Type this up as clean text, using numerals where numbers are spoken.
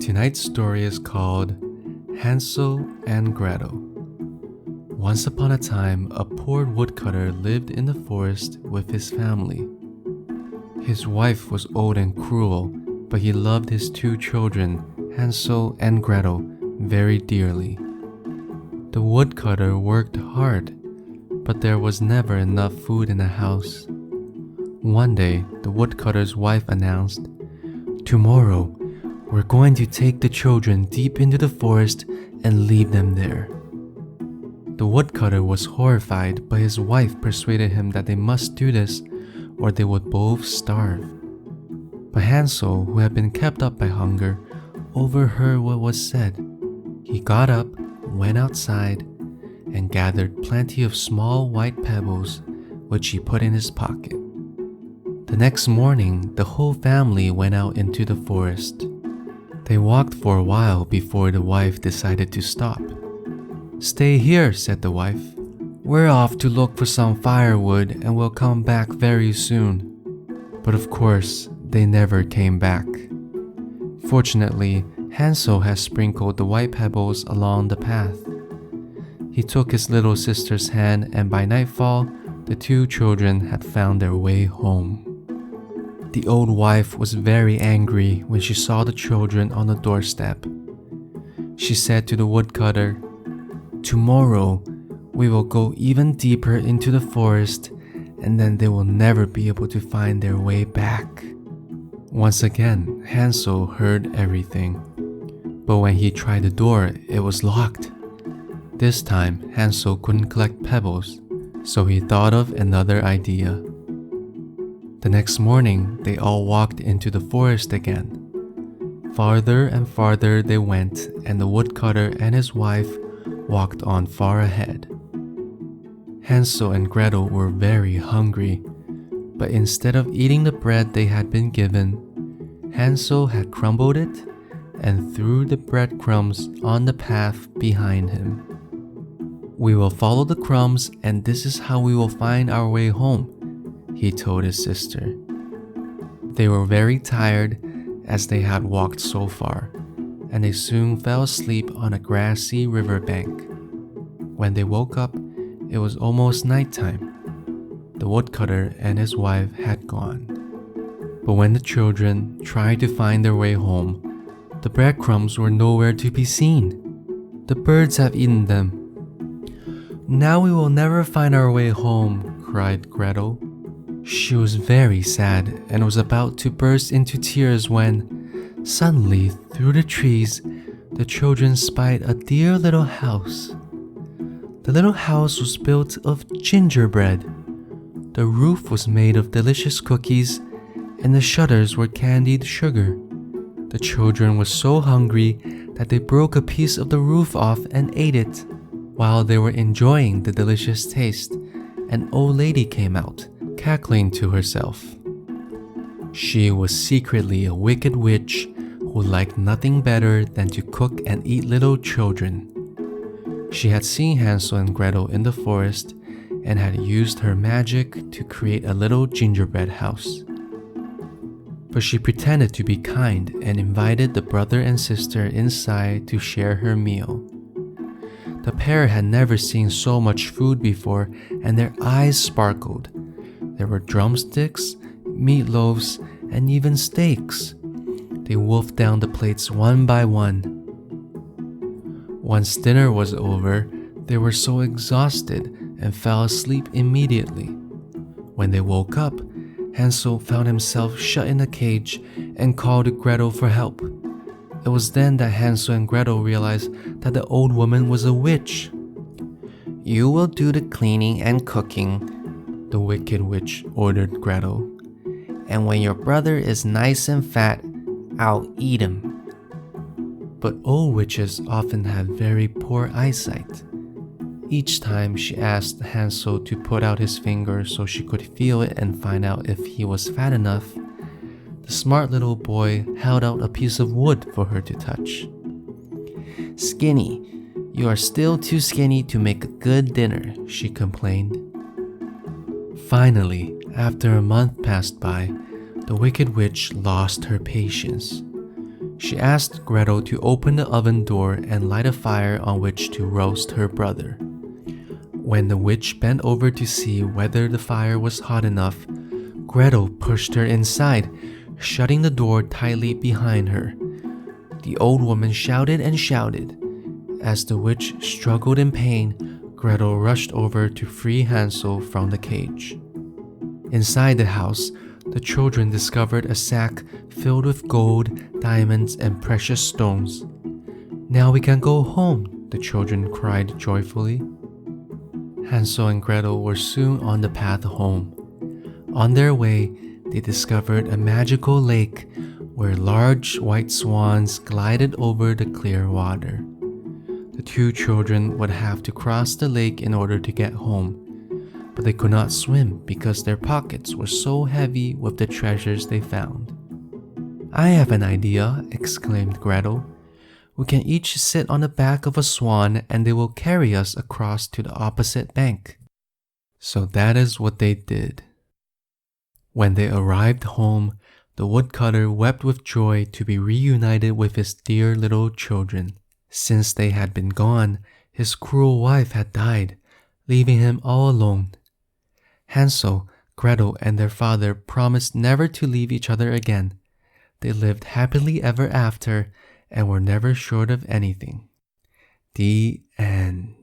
Tonight's story is called Hansel and Gretel. Once upon a time, a poor woodcutter lived in the forest with his family. His wife was old and cruel, but he loved his two children, Hansel and Gretel, very dearly. The woodcutter worked hard, but there was never enough food in the house. One day, the woodcutter's wife announced, "Tomorrow, we're going to take the children deep into the forest and leave them there." The woodcutter was horrified, but his wife persuaded him that they must do this or they would both starve. But Hansel, who had been kept up by hunger, overheard what was said. He got up, went outside, and gathered plenty of small white pebbles, which he put in his pocket. The next morning, the whole family went out into the forest. They walked for a while before the wife decided to stop. "Stay here," said the wife. "We're off to look for some firewood and we'll come back very soon." But of course, they never came back. Fortunately, Hansel had sprinkled the white pebbles along the path. He took his little sister's hand, and by nightfall, the two children had found their way home. The old wife was very angry when she saw the children on the doorstep. She said to the woodcutter, "Tomorrow, we will go even deeper into the forest, and then they will never be able to find their way back." Once again, Hansel heard everything. But when he tried the door, it was locked. This time, Hansel couldn't collect pebbles, so he thought of another idea. The next morning, they all walked into the forest again. Farther and farther they went, and the woodcutter and his wife walked on far ahead. Hansel and Gretel were very hungry, but instead of eating the bread they had been given, Hansel had crumbled it and threw the breadcrumbs on the path behind him. "We will follow the crumbs, and this is how we will find our way home," he told his sister. They were very tired as they had walked so far, and they soon fell asleep on a grassy riverbank. When they woke up, it was almost nighttime. The woodcutter and his wife had gone. But when the children tried to find their way home, the breadcrumbs were nowhere to be seen. "The birds have eaten them." "Now we will never find our way home," cried Gretel. She was very sad and was about to burst into tears when, suddenly, through the trees, the children spied a dear little house. The little house was built of gingerbread. The roof was made of delicious cookies, and the shutters were candied sugar. The children were so hungry that they broke a piece of the roof off and ate it. While they were enjoying the delicious taste, an old lady came out, cackling to herself. She was secretly a wicked witch who liked nothing better than to cook and eat little children. She had seen Hansel and Gretel in the forest and had used her magic to create a little gingerbread house. But she pretended to be kind and invited the brother and sister inside to share her meal. The pair had never seen so much food before, and their eyes sparkled. There were drumsticks, meatloaves, and even steaks. They wolfed down the plates one by one. Once dinner was over, they were so exhausted and fell asleep immediately. When they woke up, Hansel found himself shut in a cage and called to Gretel for help. It was then that Hansel and Gretel realized that the old woman was a witch. "You will do the cleaning and cooking," the wicked witch ordered Gretel. "And when your brother is nice and fat, I'll eat him." But old witches often had very poor eyesight. Each time she asked Hansel to put out his finger so she could feel it and find out if he was fat enough, the smart little boy held out a piece of wood for her to touch. "Skinny, you are still too skinny to make a good dinner," she complained. Finally, after a month passed by, the wicked witch lost her patience. She asked Gretel to open the oven door and light a fire on which to roast her brother. When the witch bent over to see whether the fire was hot enough, Gretel pushed her inside, shutting the door tightly behind her. The old woman shouted and shouted. As the witch struggled in pain, Gretel rushed over to free Hansel from the cage. Inside the house, the children discovered a sack filled with gold, diamonds, and precious stones. "Now we can go home," the children cried joyfully. Hansel and Gretel were soon on the path home. On their way, they discovered a magical lake where large white swans glided over the clear water. The two children would have to cross the lake in order to get home, but they could not swim because their pockets were so heavy with the treasures they found. "I have an idea," exclaimed Gretel. "We can each sit on the back of a swan and they will carry us across to the opposite bank." So that is what they did. When they arrived home, the woodcutter wept with joy to be reunited with his dear little children. Since they had been gone, his cruel wife had died, leaving him all alone. Hansel, Gretel, and their father promised never to leave each other again. They lived happily ever after and were never short of anything. The end.